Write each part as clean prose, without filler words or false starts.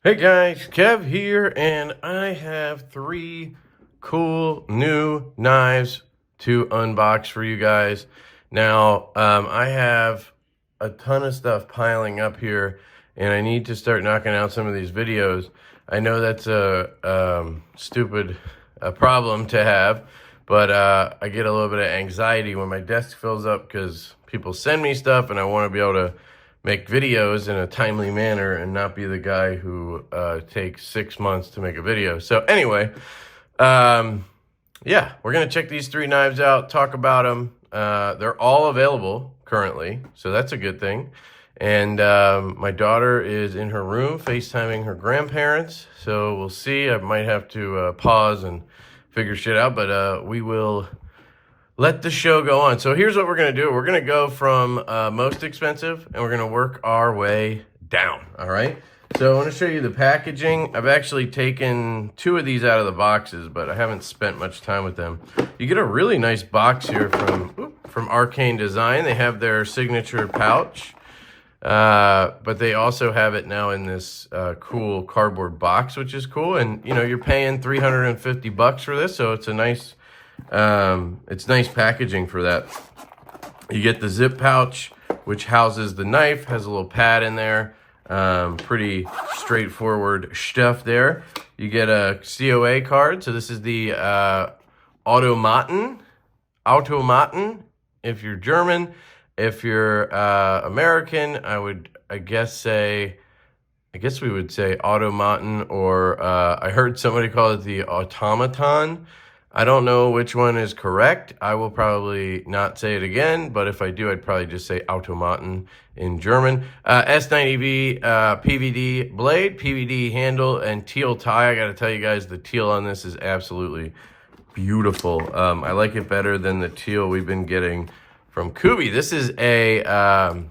Hey guys, Kev here, and I have 3 cool new knives to unbox for you guys. Now, I have a ton of stuff piling up here, and I need to start knocking out some of these videos. I know that's a stupid problem to have, but I get a little bit of anxiety when my desk fills up because people send me stuff, and I want to be able to make videos in a timely manner and not be the guy who takes 6 months to make a video. So anyway, yeah, we're going to check these 3 knives out, talk about them. They're all available currently, so that's a good thing. And my daughter is in her room FaceTiming her grandparents, so we'll see. I might have to pause and figure shit out, but we will let the show go on. So here's what we're going to do. We're going to go from most expensive, and we're going to work our way down, all right? So I want to show you the packaging. I've actually taken 2 of these out of the boxes, but I haven't spent much time with them. You get a really nice box here from Arcane Design. They have their signature pouch, but they also have it now in this cool cardboard box, which is cool. And, you know, you're paying $350 for this, so it's a nice... it's nice packaging for that. You get the zip pouch, which houses the knife, has a little pad in there. Pretty straightforward stuff there. You get a COA card. So this is the automaton if you're German. If you're American, I guess we would say automaton, or I heard somebody call it the automaton. I don't know which one is correct. I will probably not say it again, but if I do, I'd probably just say automaton in German. S90V PVD blade, PVD handle, and teal tie. I got to tell you guys, the teal on this is absolutely beautiful. I like it better than the teal we've been getting from Kubi. This is a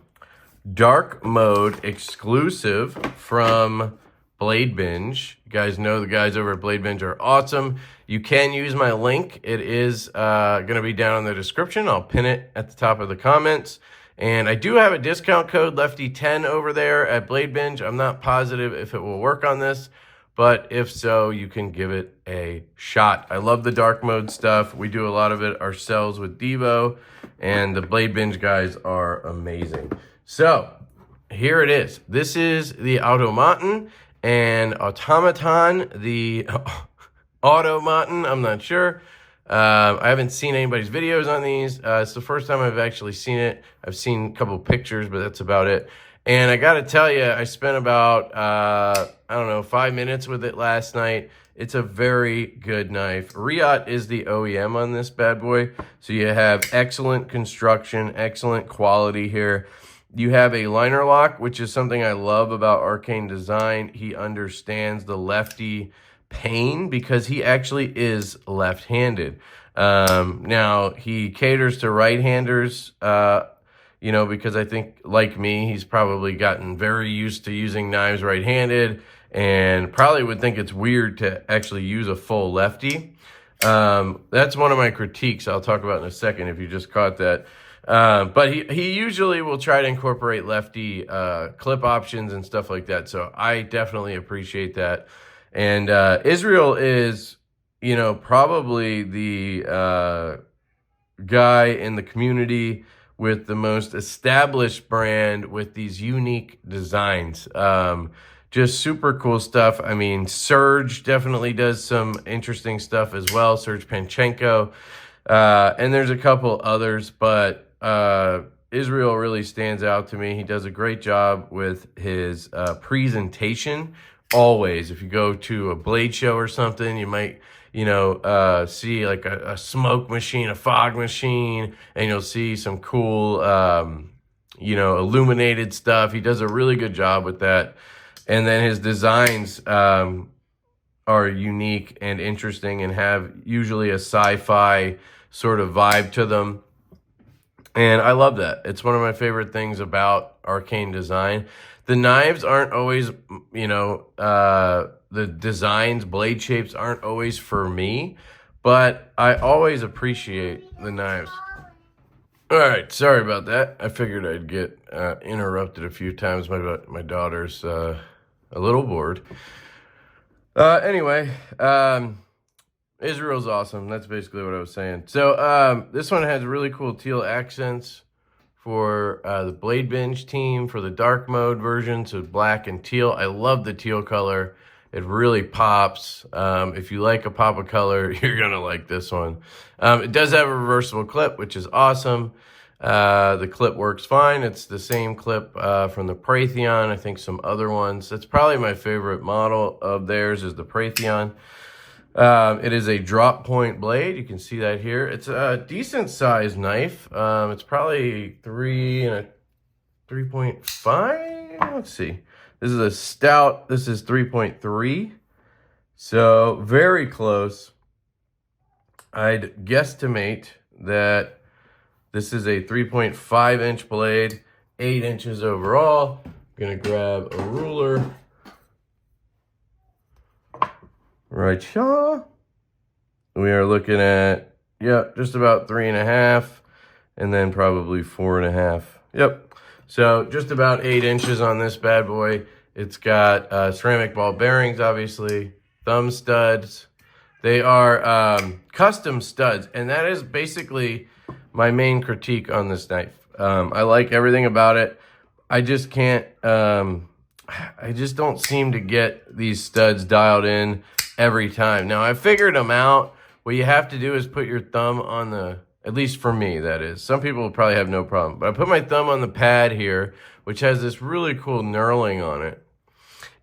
dark mode exclusive from Blade Binge. You guys know the guys over at Blade Binge are awesome. You can use my link. It is going to be down in the description. I'll pin it at the top of the comments. And I do have a discount code, Lefty10, over there at Blade Binge. I'm not positive if it will work on this, but if so, you can give it a shot. I love the dark mode stuff. We do a lot of it ourselves with Divo, and the Blade Binge guys are amazing. So here it is. This is the automaton and automaton, the automaton, I'm not sure. I haven't seen anybody's videos on these. It's the first time I've actually seen it. I've seen a couple pictures, but that's about it. And I got to tell you, I spent about, 5 minutes with it last night. It's a very good knife. Riot is the OEM on this bad boy. So you have excellent construction, excellent quality here. You have a liner lock, which is something I love about Arcane Design. He understands the lefty pain because he actually is left-handed. Now, he caters to right-handers, because I think, like me, he's probably gotten very used to using knives right-handed and probably would think it's weird to actually use a full lefty. That's one of my critiques I'll talk about in a second if you just caught that. But he usually will try to incorporate lefty clip options and stuff like that, so I definitely appreciate that. And Israel is, probably the guy in the community with the most established brand with these unique designs. Just super cool stuff. I mean, Serge definitely does some interesting stuff as well, Serge Panchenko. And there's a couple others, but Israel really stands out to me. He does a great job with his presentation. Always, if you go to a blade show or something, you might, see like a smoke machine, a fog machine, and you'll see some cool, illuminated stuff. He does a really good job with that. And then his designs are unique and interesting and have usually a sci-fi sort of vibe to them. And I love that. It's one of my favorite things about Arcane Design. The knives aren't always, the designs, blade shapes aren't always for me, but I always appreciate the knives. All right, sorry about that. I figured I'd get interrupted a few times. My daughter's a little bored. Anyway, Israel's awesome. That's basically what I was saying. So this one has really cool teal accents for the Blade Binge team for the dark mode version, so black and teal. I love the teal color. It really pops. If you like a pop of color, you're gonna like this one. It does have a reversible clip, which is awesome. The clip works fine. It's the same clip from the Praetheon. I think some other ones. That's probably my favorite model of theirs is the Praetheon. It is a drop point blade. You can see that here. It's a decent sized knife. It's probably 3.5. Let's see. This is a stout. This is 3.3. So very close. I'd guesstimate that this is a 3.5 inch blade, 8 inches overall. I'm gonna grab a ruler. Right here. We are looking at, just about 3.5, and then probably 4.5. Yep. So just about 8 inches on this bad boy. It's got ceramic ball bearings, obviously, thumb studs. They are custom studs, and that is basically my main critique on this knife. I like everything about it. I just can't, I just don't seem to get these studs dialed in every time. Now, I figured them out. What you have to do is put your thumb on the, at least for me, that is. Some people will probably have no problem. But I put my thumb on the pad here, which has this really cool knurling on it.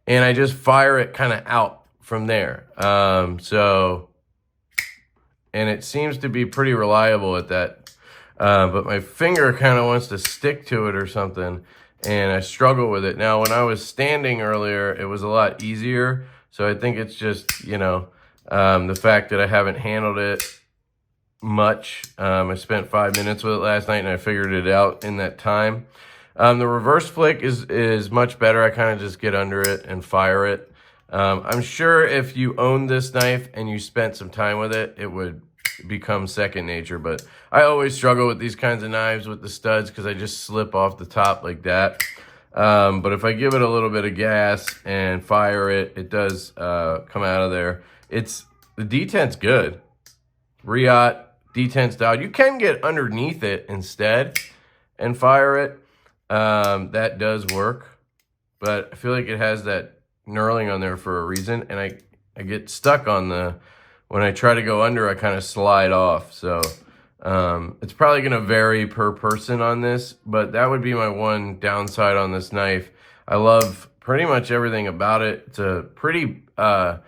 And I just fire it kind of out from there. And it seems to be pretty reliable at that. But my finger kind of wants to stick to it or something. And I struggle with it. Now, when I was standing earlier, it was a lot easier. So I think it's just, the fact that I haven't handled it much. I spent 5 minutes with it last night and I figured it out in that time. The reverse flick is much better. I kind of just get under it and fire it. I'm sure if you owned this knife and you spent some time with it, it would become second nature. But I always struggle with these kinds of knives with the studs because I just slip off the top like that. But if I give it a little bit of gas and fire it, it does come out of there. The detent's good. Riot, detent's dialed. You can get underneath it instead and fire it. That does work. But I feel like it has that knurling on there for a reason. And I get stuck on when I try to go under, I kind of slide off. So it's probably going to vary per person on this, but that would be my one downside on this knife. I love pretty much everything about it. It's a pretty, how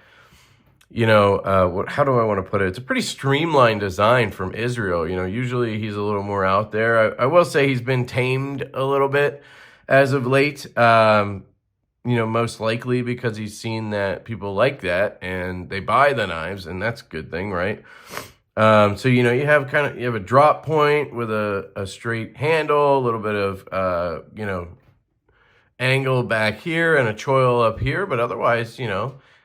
do I want to put it? It's a pretty streamlined design from Israel. Usually he's a little more out there. I will say he's been tamed a little bit as of late. Most likely because he's seen that people like that and they buy the knives, and that's a good thing, right? So, you have a drop point with a straight handle, a little bit of, angle back here and a choil up here. But otherwise,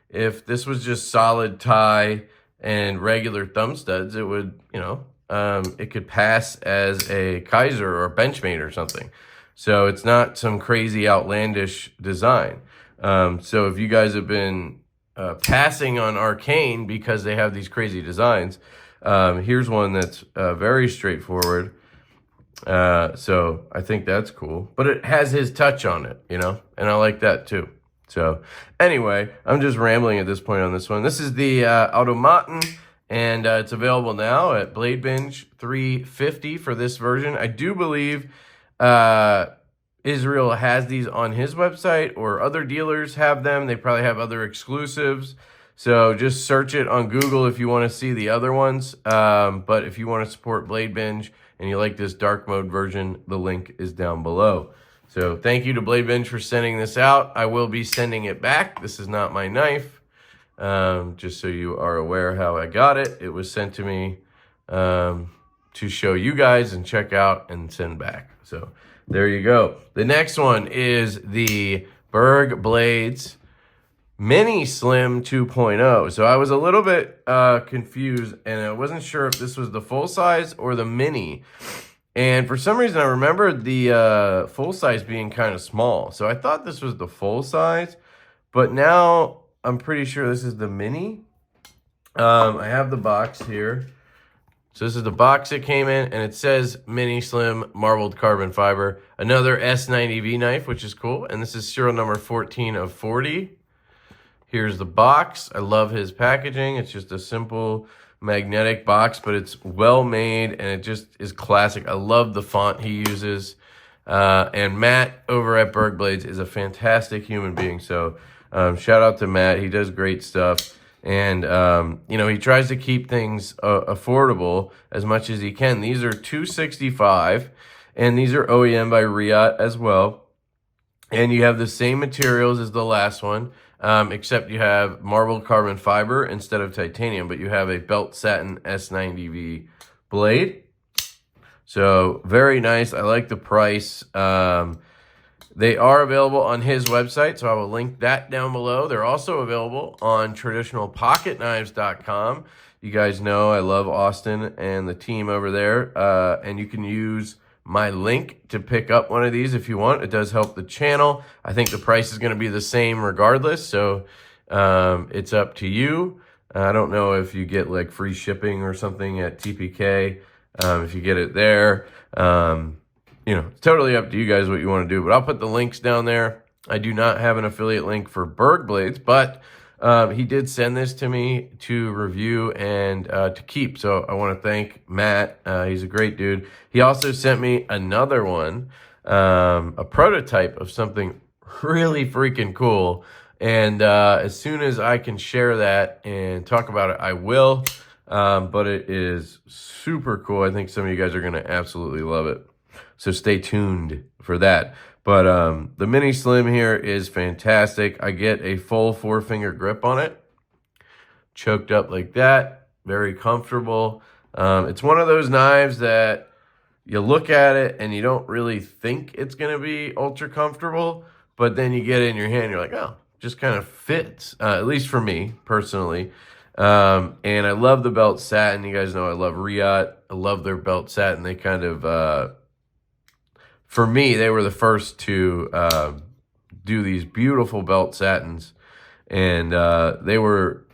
if this was just solid tie and regular thumb studs, it would, it could pass as a Kaiser or Benchmade or something. So it's not some crazy outlandish design. So if you guys have been passing on Arcane because they have these crazy designs, here's one that's very straightforward. So I think that's cool. But it has his touch on it, and I like that too. So anyway, I'm just rambling at this point on this one. This is the automaton, and it's available now at Blade Binge $350 for this version. I do believe Israel has these on his website, or other dealers have them. They probably have other exclusives. So just search it on Google if you want to see the other ones. But if you want to support Blade Binge and you like this dark mode version, the link is down below. So thank you to Blade Binge for sending this out. I will be sending it back. This is not my knife. Just so you are aware how I got it. It was sent to me to show you guys and check out and send back. So there you go. The next one is the Berg Blades Mini Slim 2.0. So I was a little bit confused, and I wasn't sure if this was the full size or the mini. And for some reason, I remembered the full size being kind of small. So I thought this was the full size, But now I'm pretty sure this is the mini. I have the box here. So this is the box it came in, and it says Mini Slim Marbled Carbon Fiber. Another S90V knife, which is cool. And this is serial number 14 of 40. Here's the box. I love his packaging. It's just a simple magnetic box, but it's well made, and it just is classic. I love the font he uses. And Matt over at Berg Blades is a fantastic human being. So shout out to Matt. He does great stuff. And, you know, he tries to keep things affordable as much as he can. These are $265, and these are OEM by Riot as well. And you have the same materials as the last one, except you have marbled carbon fiber instead of titanium, but you have a belt satin S90V blade. So very nice. I like the price. They are available on his website, so I will link that down below. They're also available on traditionalpocketknives.com. You guys know I love Austin and the team over there, and you can use my link to pick up one of these if you want. It does help the channel. I think the price is going to be the same regardless, so it's up to you. I don't know if you get like free shipping or something at TPK, if you get it there. You know, it's totally up to you guys what you want to do, but I'll put the links down there. I do not have an affiliate link for Berg Blades, but he did send this to me to review and to keep. So I want to thank Matt. He's a great dude. He also sent me another one, a prototype of something really freaking cool. And as soon as I can share that and talk about it, I will. But it is super cool. I think some of you guys are going to absolutely love it. So stay tuned for that. But the Mini Slim here is fantastic. I get a full 4-finger grip on it. Choked up like that. Very comfortable. It's one of those knives that you look at it and you don't really think it's going to be ultra comfortable. But then you get it in your hand, you're like, oh, just kind of fits. At least for me, personally. And I love the belt satin. You guys know I love Riot. I love their belt satin. They kind of... for me, they were the first to do these beautiful belt satins. And they were,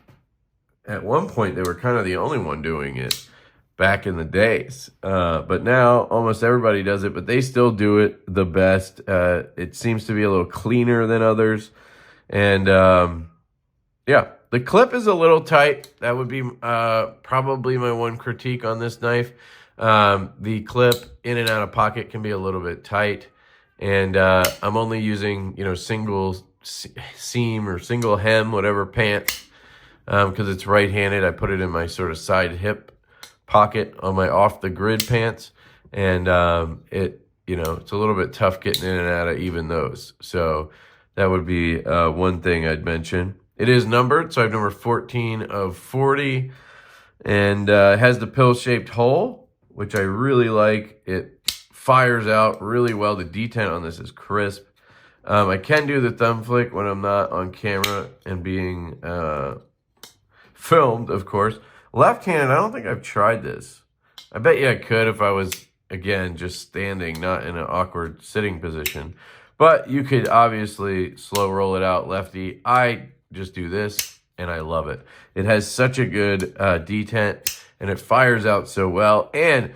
at one point, they were kind of the only one doing it back in the days. But now almost everybody does it, but they still do it the best. It seems to be a little cleaner than others. And yeah, the clip is a little tight. That would be probably my one critique on this knife. The clip in and out of pocket can be a little bit tight, and I'm only using, you know, single seam or single hem, whatever pants, because it's right-handed. I put it in my sort of side hip pocket on my off the grid pants, and you know, it's a little bit tough getting in and out of even those. So that would be one thing I'd mention. It is numbered, so I have number 14 of 40, and it has the pill-shaped hole, which I really like. It fires out really well. The detent on this is crisp. I can do the thumb flick when I'm not on camera and being filmed, of course. Left-handed, I don't think I've tried this. I bet you I could if I was, again, just standing, not in an awkward sitting position. But you could obviously slow roll it out lefty. I just do this, and I love it. It has such a good detent, and it fires out so well. And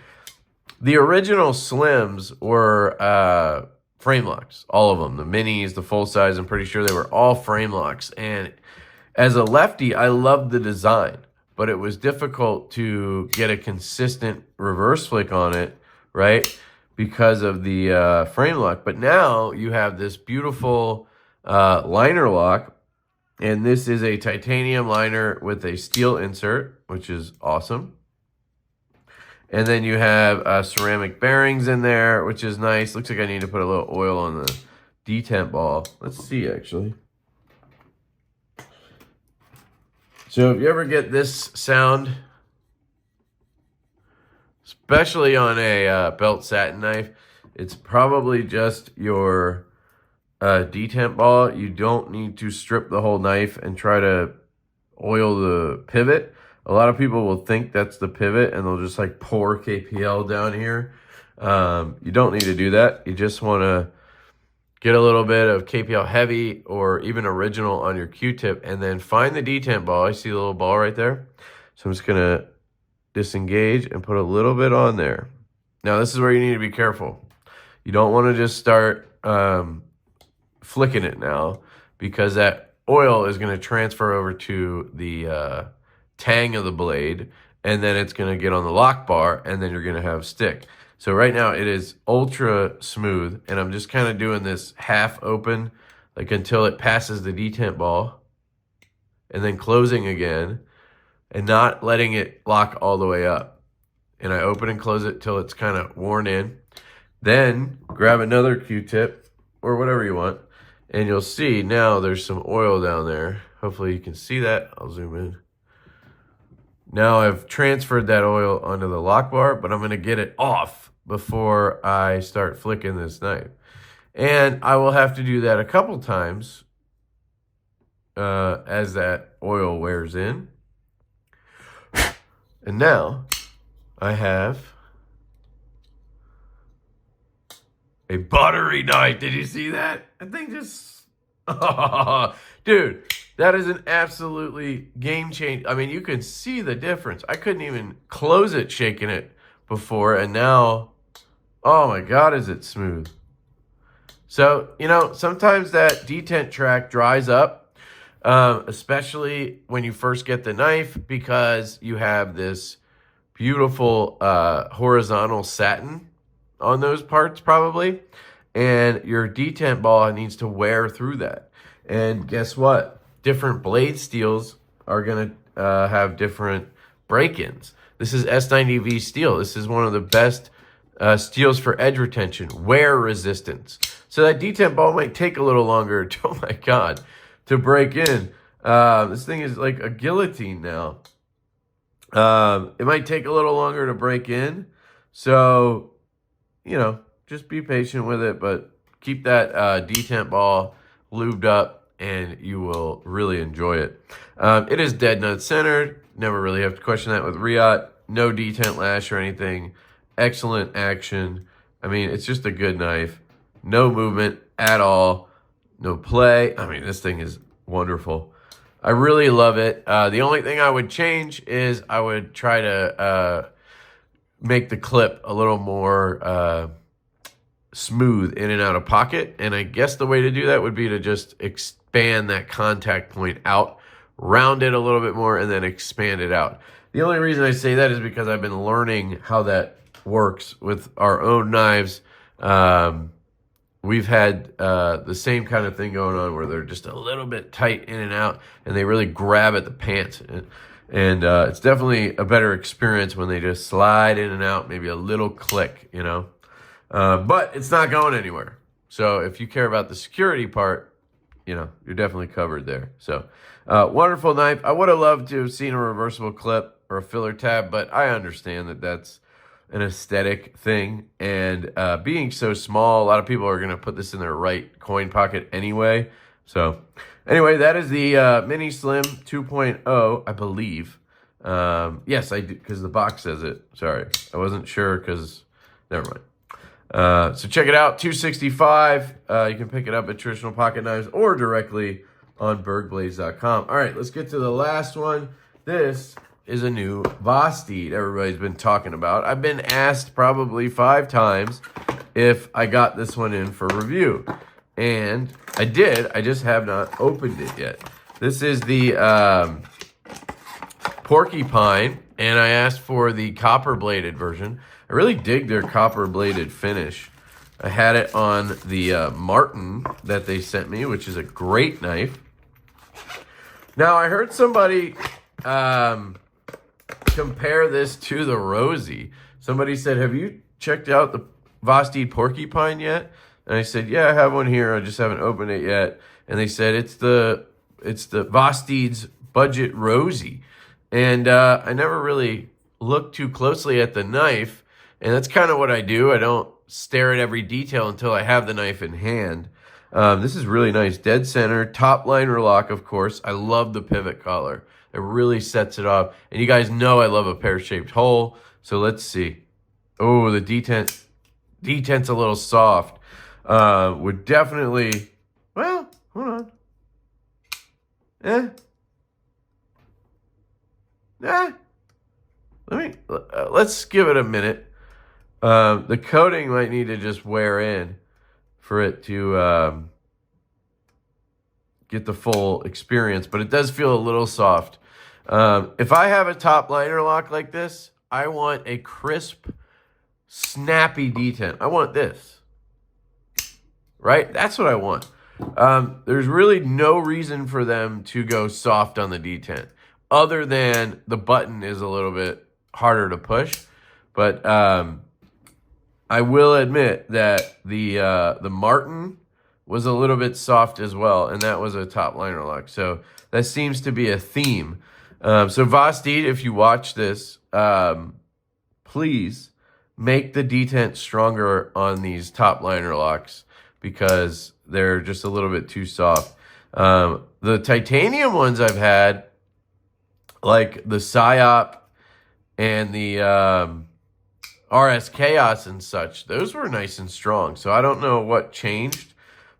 the original Slims were frame locks, all of them. The minis, the full size, I'm pretty sure they were all frame locks. And as a lefty, I loved the design, but it was difficult to get a consistent reverse flick on it, right? Because of the frame lock. But now you have this beautiful liner lock, and this is a titanium liner with a steel insert, which is awesome. And then you have ceramic bearings in there, which is nice. Looks like I need to put a little oil on the detent ball. Let's see, actually. So if you ever get this sound, especially on a belt satin knife, it's probably just your detent ball. You don't need to strip the whole knife and try to oil the pivot. A lot of people will think that's the pivot and they'll just like pour KPL down here. You don't need to do that. You just want to get a little bit of KPL Heavy or even Original on your Q-tip, and then find the detent ball. I see the little ball right there. So I'm just going to disengage and put a little bit on there. Now, this is where you need to be careful. You don't want to just start flicking it now, because that oil is going to transfer over to the tang of the blade, and then it's going to get on the lock bar, and then you're going to have stick. So right now it is ultra smooth, and I'm just kind of doing this half open, like until it passes the detent ball, and then closing again, and not letting it lock all the way up. And I open and close it till it's kind of worn in. Then grab another Q-tip or whatever you want, and you'll see now there's some oil down there. Hopefully you can see that. I'll zoom in. Now I've transferred that oil onto the lock bar, but I'm going to get it off before I start flicking this knife. And I will have to do that a couple times as that oil wears in. And now I have a buttery knife. Did you see that? I think just, dude, that is an absolutely game changer. I mean, you can see the difference. I couldn't even close it shaking it before, and now, oh my God, is it smooth. So, you know, sometimes that detent track dries up, especially when you first get the knife, because you have this beautiful horizontal satin on those parts probably, and your detent ball needs to wear through that. And guess what? Different blade steels are going to have different break-ins. This is S90V steel. This is one of the best steels for edge retention, wear resistance. So that detent ball might take a little longer, oh my God, to break in. This thing is like a guillotine now. It might take a little longer to break in. So, you know, just be patient with it, but keep that detent ball lubed up and you will really enjoy it. It is dead nut centered. Never really have to question that with Riot. No detent lash or anything. Excellent action. I mean, it's just a good knife. No movement at all. No play. I mean, this thing is wonderful. I really love it. The only thing I would change is I would try to make the clip a little more smooth in and out of pocket. And I guess the way to do that would be to just expand that contact point out, round it a little bit more, and then expand it out. The only reason I say that is because I've been learning how that works with our own knives. We've had the same kind of thing going on where they're just a little bit tight in and out, and they really grab at the pants. And it's definitely a better experience when they just slide in and out, maybe a little click, you know. But it's not going anywhere. So if you care about the security part, you know, you're definitely covered there. So wonderful knife. I would have loved to have seen a reversible clip or a filler tab, but I understand that that's an aesthetic thing. And being so small, a lot of people are going to put this in their right coin pocket anyway. So anyway, that is the Mini Slim 2.0, I believe. Yes, I do, because the box says it. Sorry, I wasn't sure because, never mind. So check it out, $265. You can pick it up at Traditional Pocket Knives or directly on bergblades.com. All right, let's get to the last one. This is a new Vosteed everybody's been talking about. I've been asked probably 5 times if I got this one in for review. And I did. I just have not opened it yet. This is the Porcupine, and I asked for the copper-bladed version. I really dig their copper-bladed finish. I had it on the Martin that they sent me, which is a great knife. Now, I heard somebody compare this to the Rosie. Somebody said, have you checked out the Vosteed Porcupine yet? And I said, yeah, I have one here. I just haven't opened it yet. And they said, it's the Vosteed's Budget Rosie. And I never really looked too closely at the knife. And that's kind of what I do. I don't stare at every detail until I have the knife in hand. This is really nice. Dead center, top liner lock, of course. I love the pivot collar. It really sets it off. And you guys know I love a pear-shaped hole. So let's see. Oh, the detent's a little soft. would definitely, well, hold on. Let's give it a minute. The coating might need to just wear in for it to get the full experience, but it does feel a little soft. If I have a top liner lock like this, I want a crisp, snappy detent. I want this, right? That's what I want. There's really no reason for them to go soft on the detent, other than the button is a little bit harder to push. But I will admit that the Martin was a little bit soft as well, and that was a top liner lock. So that seems to be a theme. So Vosteed, if you watch this, please make the detent stronger on these top liner locks because they're just a little bit too soft. The titanium ones I've had, like the Psyop and the RS Chaos and such, those were nice and strong. So I don't know what changed,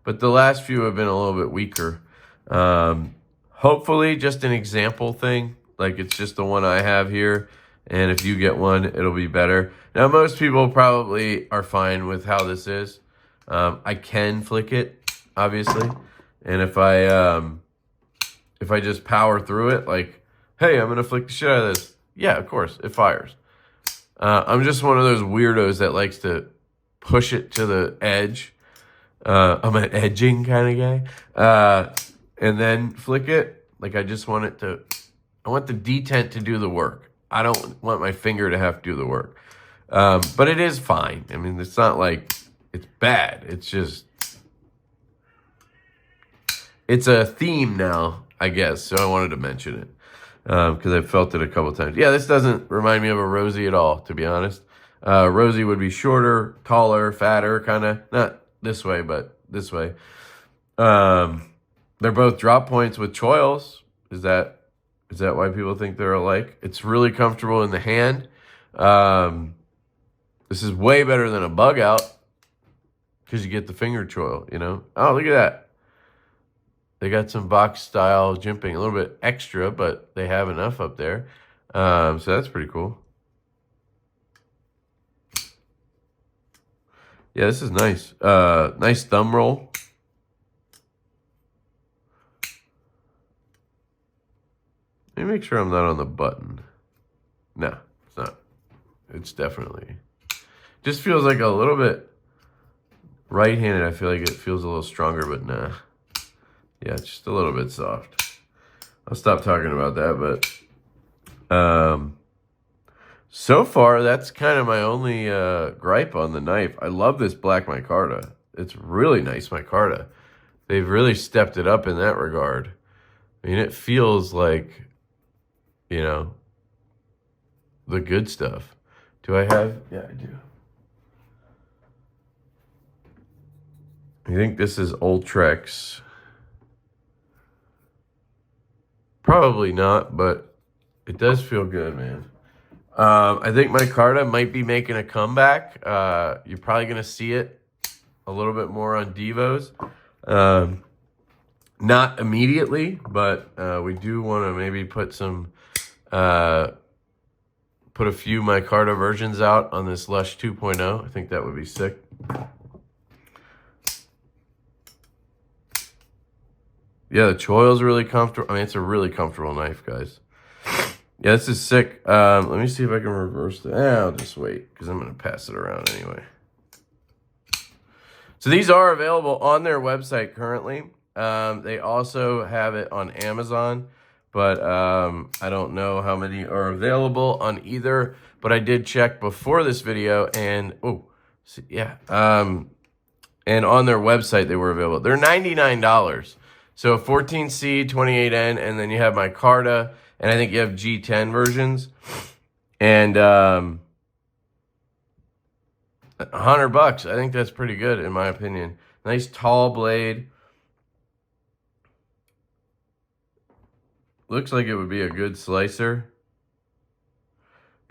but the last few have been a little bit weaker. Hopefully just an example thing, like it's just the one I have here, and if you get one, it'll be better. Now, most people probably are fine with how this is. I can flick it, obviously, and if I just power through it, like, hey, I'm gonna flick the shit out of this, yeah, of course, it fires. I'm just one of those weirdos that likes to push it to the edge. I'm an edging kind of guy. And then flick it. Like, I just want it to, I want the detent to do the work. I don't want my finger to have to do the work. But it is fine. I mean, it's not like it's bad. It's just, it's a theme now, I guess. So I wanted to mention it. Because I felt it a couple times. Yeah, this doesn't remind me of a Rosie at all, to be honest. Rosie would be shorter, taller, fatter, kind of. Not this way, but this way. They're both drop points with choils. Is that why people think they're alike? It's really comfortable in the hand. This is way better than a bug out because you get the finger choil, you know? Oh, look at that. They got some box style jimping, a little bit extra, but they have enough up there. So that's pretty cool. Yeah, this is nice. Nice thumb roll. Let me make sure I'm not on the button. No, it's not. It's definitely. Just feels like a little bit right-handed. I feel like it feels a little stronger, but nah. Yeah, it's just a little bit soft. I'll stop talking about that, but so far, that's kind of my only gripe on the knife. I love this black micarta. It's really nice micarta. They've really stepped it up in that regard. I mean, it feels like, you know, the good stuff. Do I have? Yeah, I do. I think this is Ultrex. Probably not, but it does feel good, man. I think micarta might be making a comeback. You're probably going to see it a little bit more on Divos. Not immediately, but we do want to maybe put some, put a few micarta versions out on this Lush 2.0. I think that would be sick. Yeah, the choil's really comfortable. I mean, it's a really comfortable knife, guys. Yeah, this is sick. Let me see if I can reverse that. I'll just wait, because I'm going to pass it around anyway. So these are available on their website currently. They also have it on Amazon, but I don't know how many are available on either. But I did check before this video, and, yeah. And on their website, they were available. They're $99. So 14C, 28N, and then you have micarta, and I think you have G10 versions. And $100, I think that's pretty good in my opinion. Nice tall blade. Looks like it would be a good slicer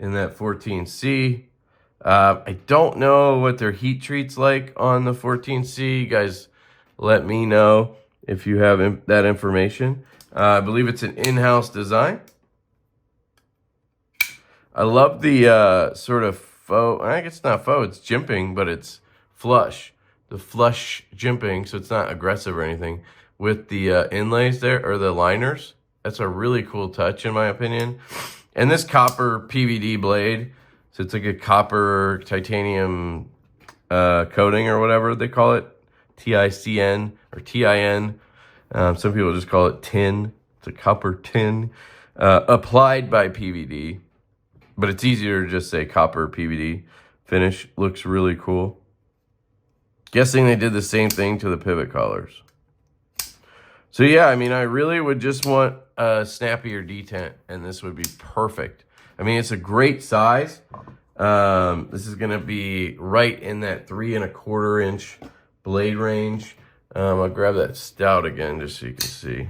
in that 14C. I don't know what their heat treat's like on the 14C. You guys let me know if you have that information. I believe it's an in-house design. I love the sort of faux, I guess it's not faux, it's jimping, but it's flush. The flush jimping, so it's not aggressive or anything, with the inlays there, or the liners. That's a really cool touch, in my opinion. And this copper PVD blade, so it's like a copper titanium coating or whatever they call it, TICN or TIN. Some people just call it tin. It's a copper tin applied by PVD. But it's easier to just say copper PVD. Finish looks really cool. Guessing they did the same thing to the pivot collars. So yeah, I mean, I really would just want a snappier detent, and this would be perfect. I mean, it's a great size. This is gonna be right in that 3 1/4 inch blade range. I'll grab that stout again just so you can see.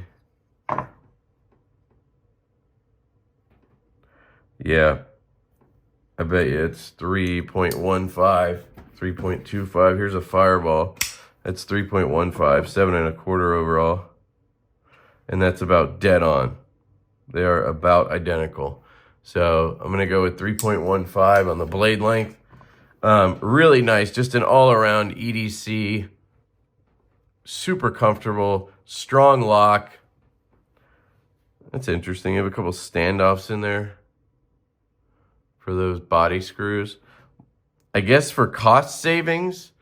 Yeah. I bet you it's 3.15, 3.25. Here's a Fireball. That's 3.15, 7 1/4 overall. And that's about dead on. They are about identical. So I'm going to go with 3.15 on the blade length. Really nice. Just an all-around EDC. Super comfortable. Strong lock. That's interesting. You have a couple standoffs in there for those body screws. I guess for cost savings,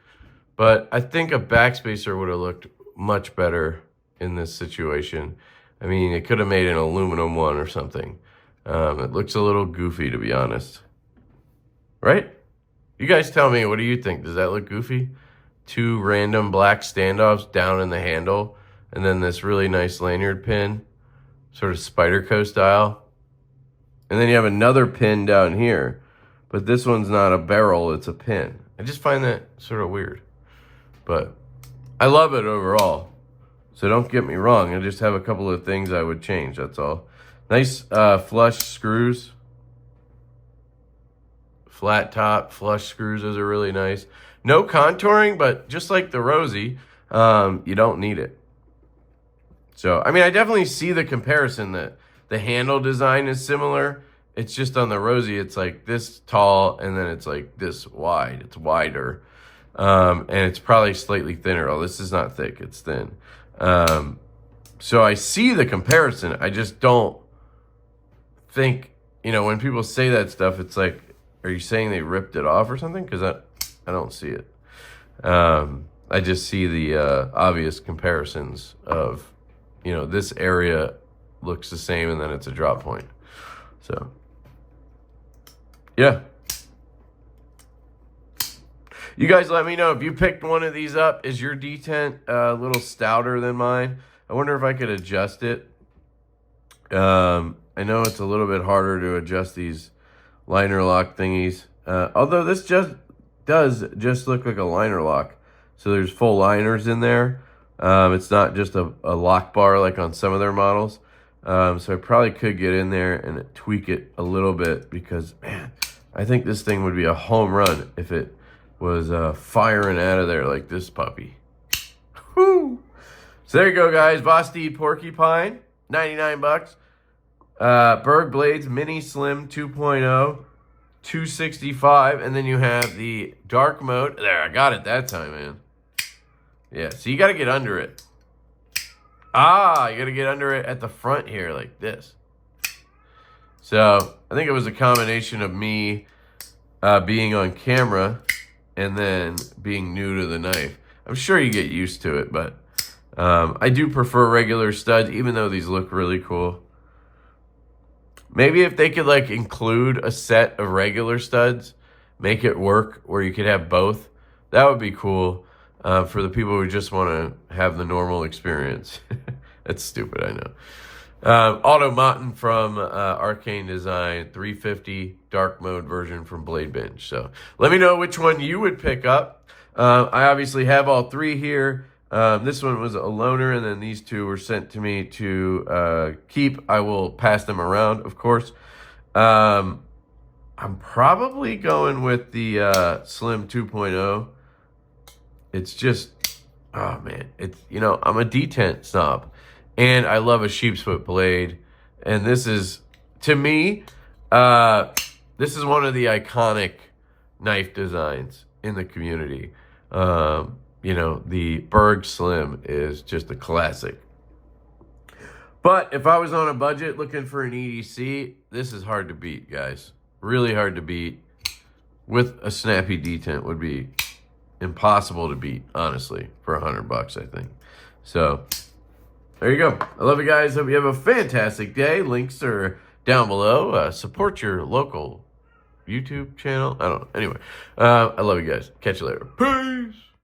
but I think a backspacer would have looked much better in this situation. I mean, it could have made an aluminum one or something. It looks a little goofy, to be honest. Right? You guys tell me, what do you think? Does that look goofy? 2 random black standoffs down in the handle, and then this really nice lanyard pin, sort of Spyderco style. And then you have another pin down here, but this one's not a barrel, it's a pin. I just find that sort of weird, but I love it overall. So don't get me wrong, I just have a couple of things I would change, that's all. Nice flush screws. Flat top, flush screws, those are really nice. No contouring, but just like the Rosie, you don't need it. So, I mean, I definitely see the comparison that the handle design is similar. It's just on the Rosie, it's like this tall, and then it's like this wide. It's wider. And it's probably slightly thinner. Oh, this is not thick, it's thin. So I see the comparison. I just don't think, you know, when people say that stuff, it's like, are you saying they ripped it off or something? Because I don't see it. I just see the obvious comparisons of, you know, this area looks the same and then it's a drop point. So, yeah. You guys let me know if you picked one of these up. Is your detent a little stouter than mine? I wonder if I could adjust it. I know it's a little bit harder to adjust these liner lock thingies. Although this does look like a liner lock. So there's full liners in there. It's not just a lock bar like on some of their models. So I probably could get in there and tweak it a little bit because, man, I think this thing would be a home run if it was firing out of there like this puppy. Woo! So there you go, guys. Vosteed Porcupine, 99 bucks. Berg Blades Mini Slim 2.0, 265. And then you have the dark mode. There, I got it that time, man. Yeah, so you got to get under it. Ah, you got to get under it at the front here like this. So I think it was a combination of me being on camera and then being new to the knife. I'm sure you get used to it, but I do prefer regular studs, even though these look really cool. Maybe if they could like include a set of regular studs, make it work where you could have both, that would be cool for the people who just want to have the normal experience. That's stupid, I know. Automaton from Arcane Design, 350 dark mode version from Blade Bench. So let me know which one you would pick up. I obviously have all three here. This one was a loaner, and then these two were sent to me to keep. I will pass them around, of course. I'm probably going with the Slim 2.0. It's just, oh man, it's, you know, I'm a detent snob, and I love a sheep's foot blade, and this is, to me, this is one of the iconic knife designs in the community. You know, the Berg Slim is just a classic. But if I was on a budget looking for an EDC, this is hard to beat, guys. Really hard to beat. With a snappy detent would be impossible to beat, honestly, for $100, I think. So, there you go. I love you guys. Hope you have a fantastic day. Links are down below. Support your local YouTube channel. I don't know. Anyway, I love you guys. Catch you later. Peace.